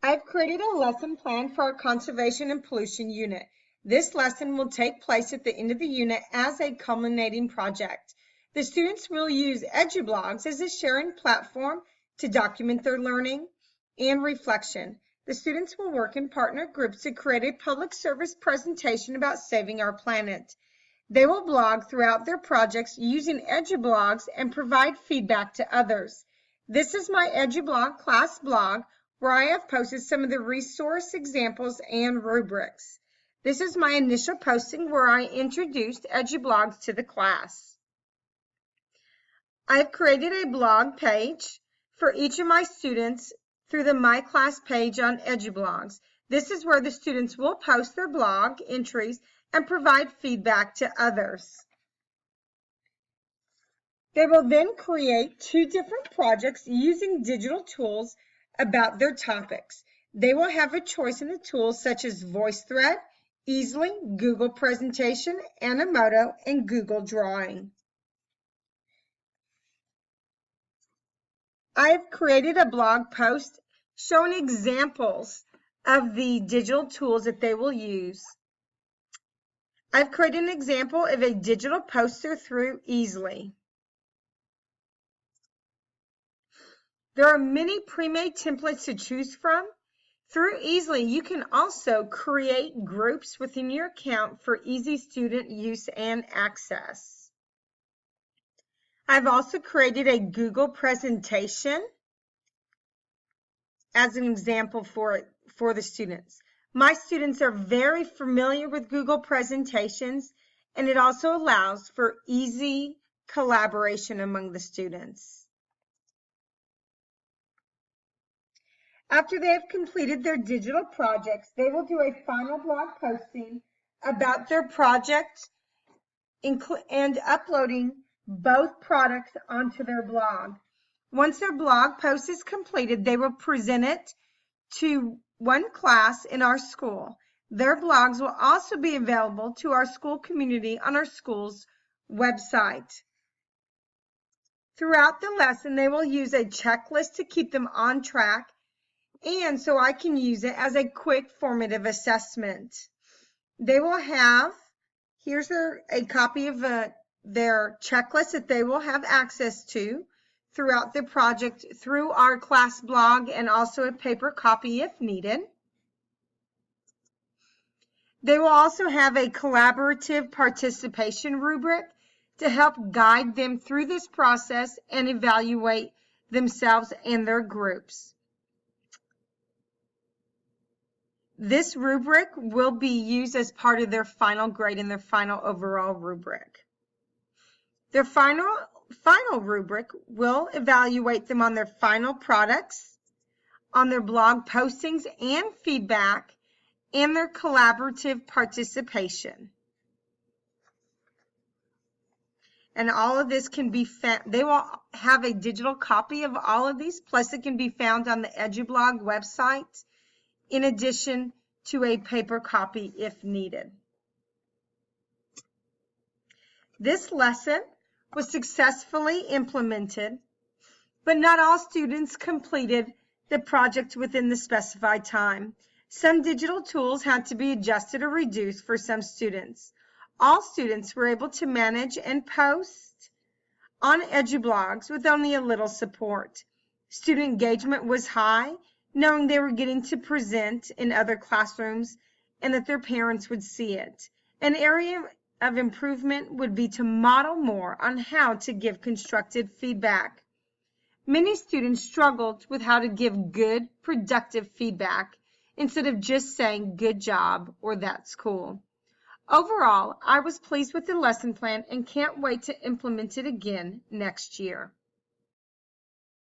I've created a lesson plan for our conservation and pollution unit. This lesson will take place at the end of the unit as a culminating project. The students will use EduBlogs as a sharing platform to document their learning and reflection. The students will work in partner groups to create a public service presentation about saving our planet. They will blog throughout their projects using EduBlogs and provide feedback to others. This is my EduBlog class blog where I have posted some of the resource examples and rubrics. This is my initial posting where I introduced EduBlogs to the class. I've created a blog page for each of my students through the My Class page on EduBlogs. This is where the students will post their blog entries and provide feedback to others. They will then create 2 different projects using digital tools about their topics. They will have a choice in the tools such as VoiceThread, Easily, Google Presentation, Animoto, and Google Drawing. I've created a blog post showing examples of the digital tools that they will use. I've created an example of a digital poster through Easily. There are many pre-made templates to choose from. Through Easily, you can also create groups within your account for easy student use and access. I've also created a Google presentation as an example for the students. My students are very familiar with Google presentations, and it also allows for easy collaboration among the students. After they have completed their digital projects, they will do a final blog posting about their project and uploading both products onto their blog. Once their blog post is completed, they will present it to one class in our school. Their blogs will also be available to our school community on our school's website. Throughout the lesson, they will use a checklist to keep them on track, and so I can use it as a quick formative assessment. They will have, here's a copy of their checklist that they will have access to throughout the project through our class blog, and also a paper copy if needed. They will also have a collaborative participation rubric to help guide them through this process and evaluate themselves and their groups. This rubric will be used as part of their final grade and their final overall rubric. Their final rubric will evaluate them on their final products, on their blog postings and feedback, and their collaborative participation. And all of this can be found, they will have a digital copy of all of these, plus it can be found on the EduBlog website, in addition to a paper copy if needed. This lesson was successfully implemented, but not all students completed the project within the specified time. Some digital tools had to be adjusted or reduced for some students. All students were able to manage and post on EduBlogs with only a little support. Student engagement was high, knowing they were getting to present in other classrooms and that their parents would see it. An area of improvement would be to model more on how to give constructive feedback. Many students struggled with how to give good, productive feedback instead of just saying good job or that's cool. Overall, I was pleased with the lesson plan and can't wait to implement it again next year.